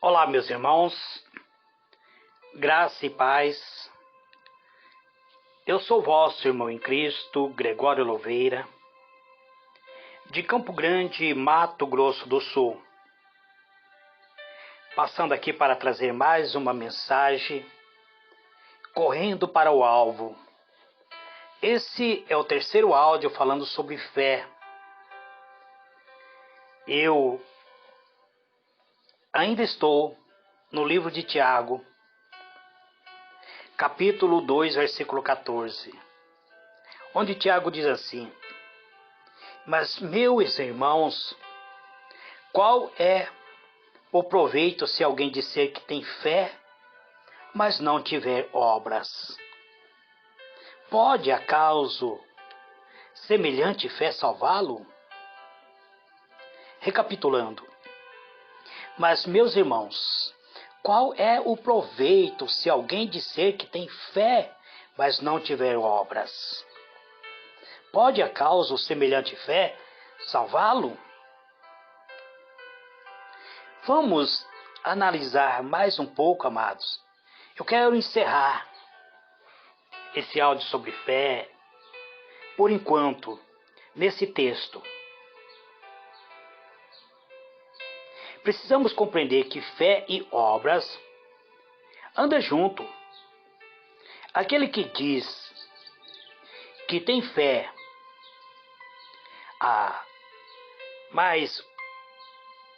Olá, meus irmãos, graça e paz. Eu sou vosso irmão em Cristo, Gregório Louveira, de Campo Grande, Mato Grosso do Sul, passando aqui para trazer mais uma mensagem, correndo para o alvo. Esse é o terceiro áudio falando sobre fé. Eu ainda estou no livro de Tiago, capítulo 2, versículo 14, onde Tiago diz assim: Mas, meus irmãos, qual é o proveito se alguém disser que tem fé, mas não tiver obras? Pode, acaso, semelhante fé salvá-lo? Recapitulando: Mas, meus irmãos, qual é o proveito se alguém disser que tem fé, mas não tiver obras? Pode, acaso, semelhante fé salvá-lo? Vamos analisar mais um pouco, amados. Eu quero encerrar esse áudio sobre fé, por enquanto, nesse texto. Precisamos compreender que fé e obras andam junto. Aquele que diz que tem fé, mas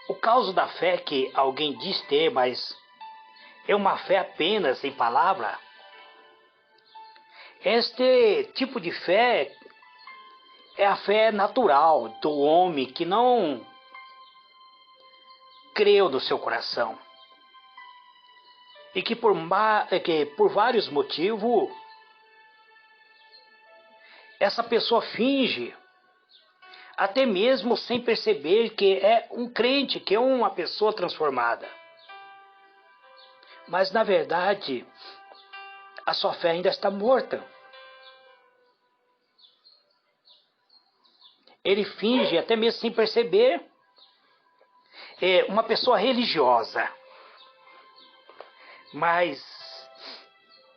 o caso da fé que alguém diz ter, mas é uma fé apenas em palavra, este tipo de fé é a fé natural do homem que não creu no seu coração e que por vários motivos essa pessoa finge, até mesmo sem perceber que é um crente, que é uma pessoa transformada. Mas na verdade a sua fé ainda está morta. Ele finge, até mesmo sem perceber, é uma pessoa religiosa, mas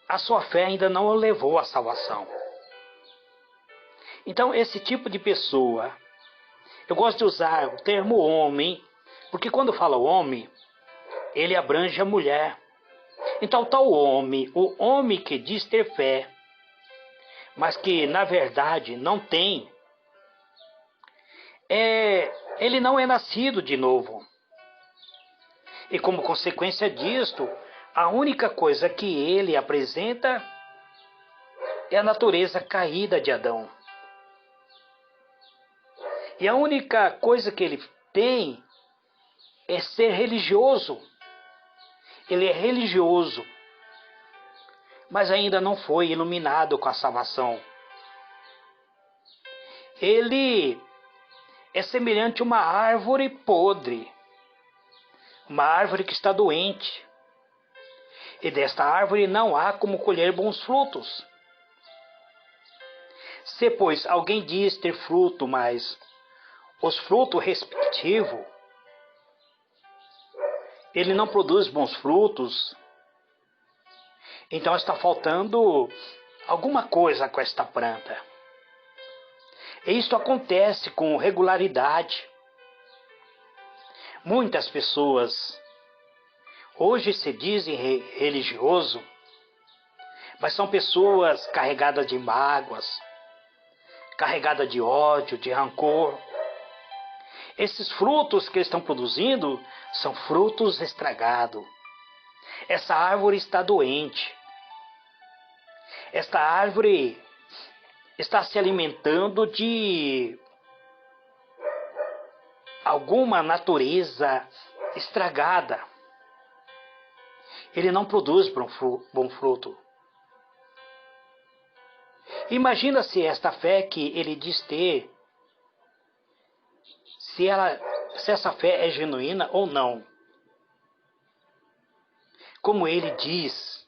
a sua fé ainda não o levou à salvação. Então, esse tipo de pessoa, eu gosto de usar o termo homem, porque quando fala homem, ele abrange a mulher. Então, tal homem, o homem que diz ter fé, mas que na verdade não tem, ele não é nascido de novo. E como consequência disto, a única coisa que ele apresenta é a natureza caída de Adão. E a única coisa que ele tem é ser religioso. Ele é religioso, mas ainda não foi iluminado com a salvação. Ele é semelhante a uma árvore podre, uma árvore que está doente. E desta árvore não há como colher bons frutos. Se, pois, alguém diz ter fruto, mas os frutos respectivos, ele não produz bons frutos, então está faltando alguma coisa com esta planta. E isto acontece com regularidade. Muitas pessoas hoje se dizem religioso, mas são pessoas carregadas de mágoas, carregadas de ódio, de rancor. Esses frutos que estão produzindo são frutos estragados. Essa árvore está doente. Esta árvore está se alimentando de alguma natureza estragada. Ele não produz bom fruto. Imagina se esta fé que ele diz ter, se essa fé é genuína ou não. Como ele diz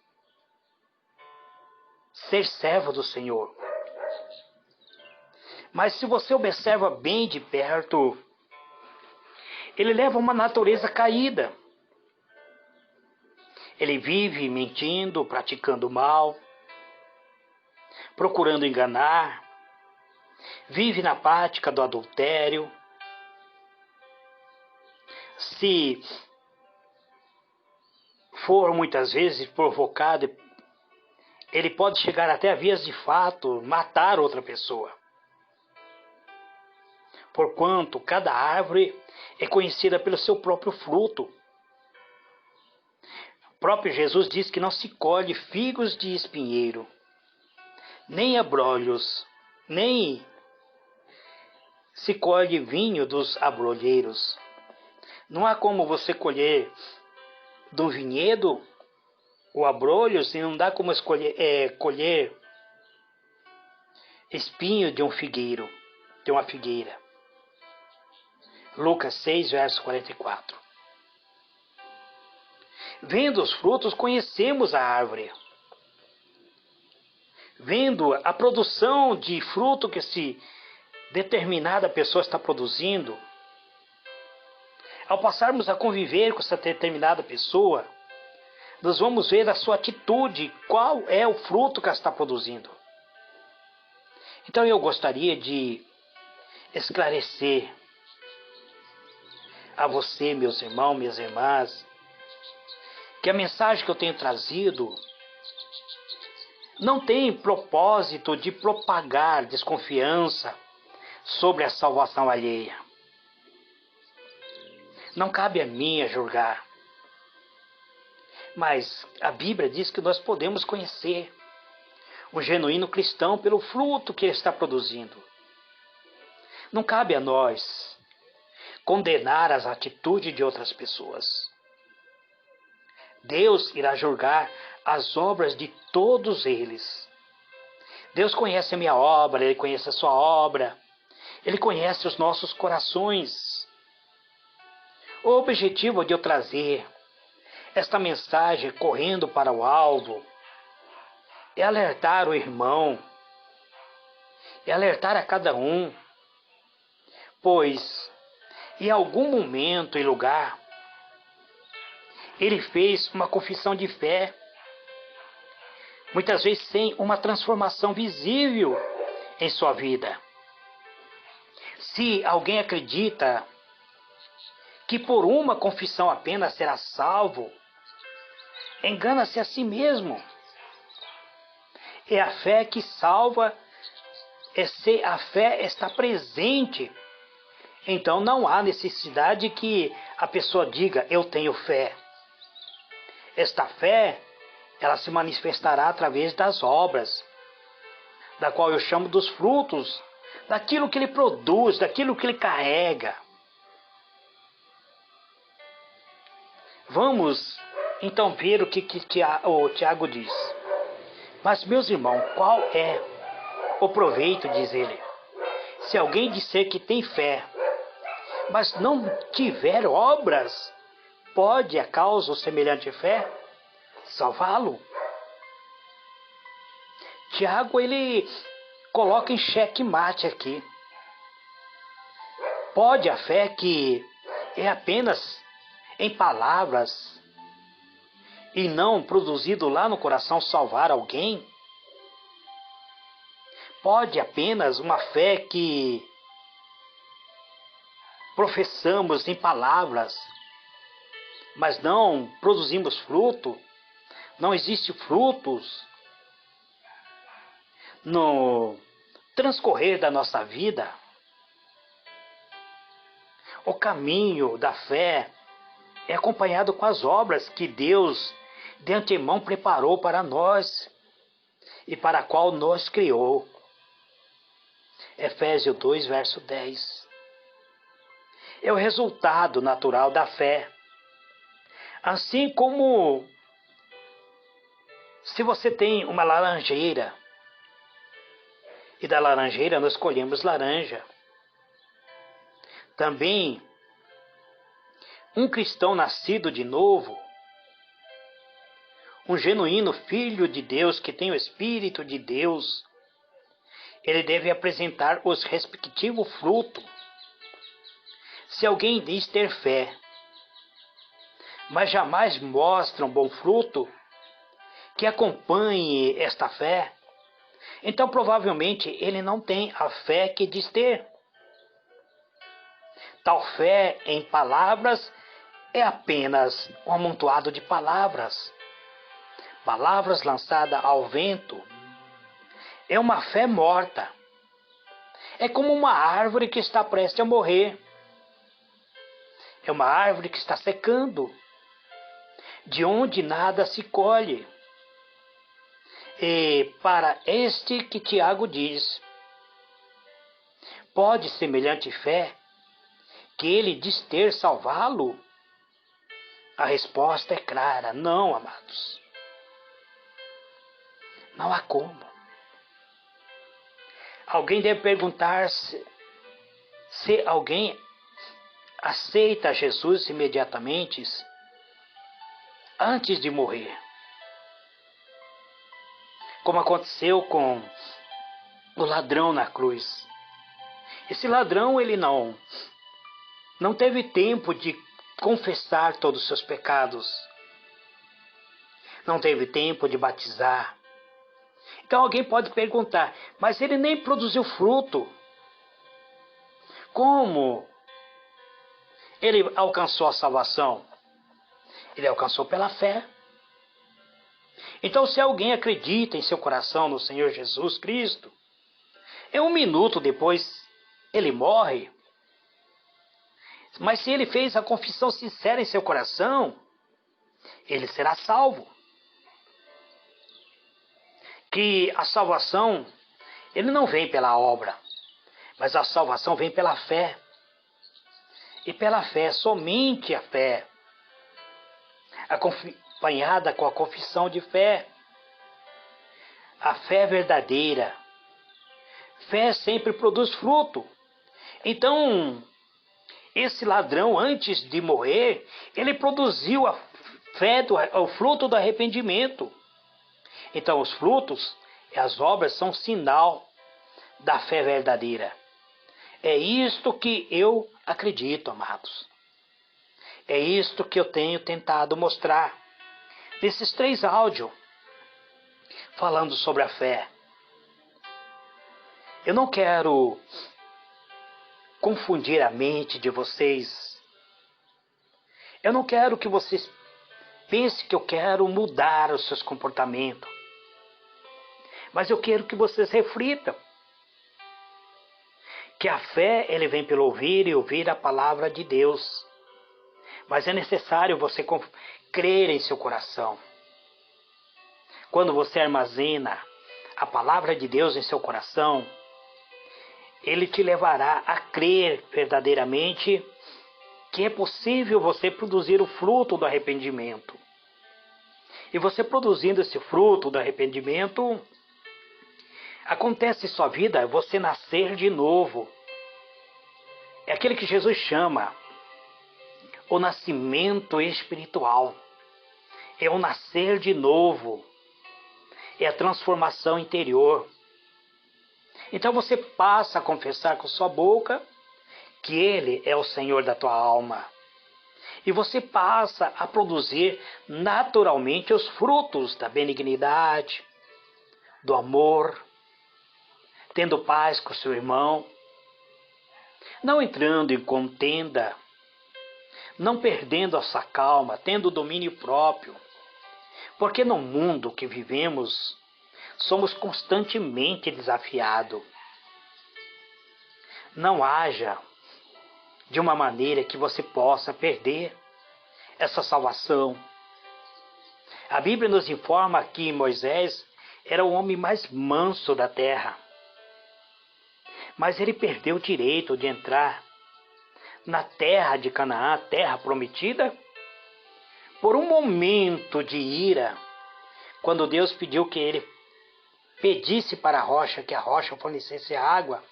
ser servo do Senhor. Mas se você observa bem de perto, ele leva uma natureza caída. Ele vive mentindo, praticando mal, procurando enganar, vive na prática do adultério. Se for muitas vezes provocado, ele pode chegar até a vias de fato, matar outra pessoa. Porquanto cada árvore é conhecida pelo seu próprio fruto. O próprio Jesus diz que não se colhe figos de espinheiro, nem abrolhos, nem se colhe vinho dos abrolheiros. Não há como você colher do vinhedo o abrolhos e não dá como colher espinho de um figueiro, de uma figueira. Lucas 6, verso 44. Vendo os frutos, conhecemos a árvore. Vendo a produção de fruto que se determinada pessoa está produzindo, ao passarmos a conviver com essa determinada pessoa, nós vamos ver a sua atitude, qual é o fruto que ela está produzindo. Então eu gostaria de esclarecer a você, meus irmãos, minhas irmãs, que a mensagem que eu tenho trazido não tem propósito de propagar desconfiança sobre a salvação alheia. Não cabe a mim julgar. Mas a Bíblia diz que nós podemos conhecer o genuíno cristão pelo fruto que ele está produzindo. Não cabe a nós condenar as atitudes de outras pessoas. Deus irá julgar as obras de todos eles. Deus conhece a minha obra, Ele conhece a sua obra, Ele conhece os nossos corações. O objetivo de eu trazer esta mensagem correndo para o alvo é alertar o irmão, é alertar a cada um, pois em algum momento e lugar ele fez uma confissão de fé, muitas vezes sem uma transformação visível em sua vida. Se alguém acredita que por uma confissão apenas será salvo, engana-se a si mesmo. É a fé que salva, é se a fé está presente. Então não há necessidade que a pessoa diga, eu tenho fé. Esta fé, ela se manifestará através das obras, da qual eu chamo dos frutos, daquilo que ele produz, daquilo que ele carrega. Vamos então ver o que o Tiago diz. Mas, meus irmãos, qual é o proveito, diz ele, se alguém disser que tem fé, mas não tiver obras, pode a causa ou semelhante fé salvá-lo? Tiago, ele coloca em xeque-mate aqui. Pode a fé que é apenas em palavras e não produzido lá no coração salvar alguém? Pode apenas uma fé que professamos em palavras, mas não produzimos fruto? Não existe frutos no transcorrer da nossa vida? O caminho da fé é acompanhado com as obras que Deus de antemão preparou para nós e para a qual nos criou. Efésios 2, verso 10. É o resultado natural da fé. Assim como se você tem uma laranjeira, e da laranjeira nós colhemos laranja. Também, um cristão nascido de novo, um genuíno filho de Deus que tem o Espírito de Deus, ele deve apresentar os respectivos frutos. Se alguém diz ter fé, mas jamais mostram bom fruto que acompanhe esta fé, então provavelmente ele não tem a fé que diz ter. Tal fé em palavras é apenas um amontoado de palavras, palavras lançadas ao vento. É uma fé morta. É como uma árvore que está prestes a morrer. É uma árvore que está secando, de onde nada se colhe. E para este que Tiago diz, pode semelhante fé que ele diz ter salvá-lo? A resposta é clara, não, amados. Não há como. Alguém deve perguntar-se se alguém aceita Jesus imediatamente antes de morrer. Como aconteceu com o ladrão na cruz. Esse ladrão, ele não teve tempo de confessar todos os seus pecados. Não teve tempo de batizar. Então alguém pode perguntar, mas ele nem produziu fruto. Como ele alcançou a salvação? Ele alcançou pela fé. Então, se alguém acredita em seu coração no Senhor Jesus Cristo, em um minuto depois ele morre. Mas se ele fez a confissão sincera em seu coração, ele será salvo. Que a salvação, ele não vem pela obra, mas a salvação vem pela fé. E pela fé, somente a fé, acompanhada com a confissão de fé. A fé verdadeira. Fé sempre produz fruto. Então, esse ladrão, antes de morrer, ele produziu a fé, o fruto do arrependimento. Então, os frutos e as obras são sinal da fé verdadeira. É isto que eu acredito, amados. É isto que eu tenho tentado mostrar nesses 3 áudios, falando sobre a fé. Eu não quero confundir a mente de vocês. Eu não quero que vocês pensem que eu quero mudar os seus comportamentos. Mas eu quero que vocês reflitam. Que a fé, ele vem pelo ouvir e ouvir a palavra de Deus. Mas é necessário você crer em seu coração. Quando você armazena a palavra de Deus em seu coração, ele te levará a crer verdadeiramente que é possível você produzir o fruto do arrependimento. E você produzindo esse fruto do arrependimento, acontece em sua vida você nascer de novo. É aquele que Jesus chama o nascimento espiritual. É o nascer de novo. É a transformação interior. Então você passa a confessar com sua boca que Ele é o Senhor da tua alma. E você passa a produzir naturalmente os frutos da benignidade, do amor, tendo paz com seu irmão, não entrando em contenda, não perdendo a sua calma, tendo domínio próprio. Porque no mundo que vivemos, somos constantemente desafiados. Não haja de uma maneira que você possa perder essa salvação. A Bíblia nos informa que Moisés era o homem mais manso da terra. Mas ele perdeu o direito de entrar na terra de Canaã, terra prometida, por um momento de ira, quando Deus pediu que ele pedisse para a rocha, que a rocha fornecesse água.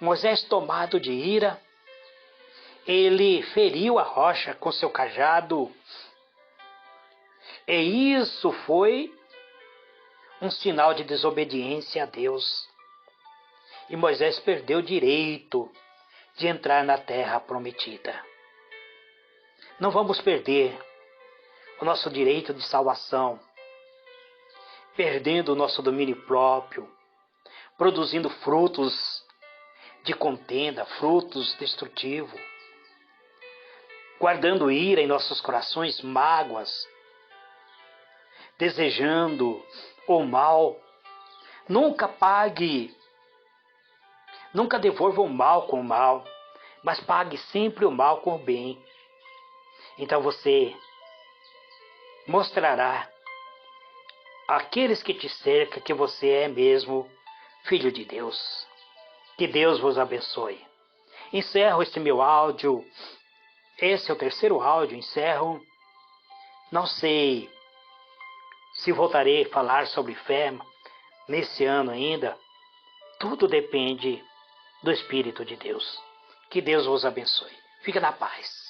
Moisés, tomado de ira, ele feriu a rocha com seu cajado. E isso foi um sinal de desobediência a Deus. E Moisés perdeu o direito de entrar na terra prometida. Não vamos perder o nosso direito de salvação, perdendo o nosso domínio próprio, produzindo frutos de contenda, frutos destrutivos, guardando ira em nossos corações, mágoas, desejando o mal. Nunca pague, nunca devolva o mal com o mal, mas pague sempre o mal com o bem. Então você mostrará àqueles que te cercam que você é mesmo filho de Deus. Que Deus vos abençoe. Encerro este meu áudio. Esse é o terceiro áudio. Encerro. Não sei se voltarei a falar sobre fé nesse ano ainda. Tudo depende do Espírito de Deus. Que Deus vos abençoe. Fica na paz.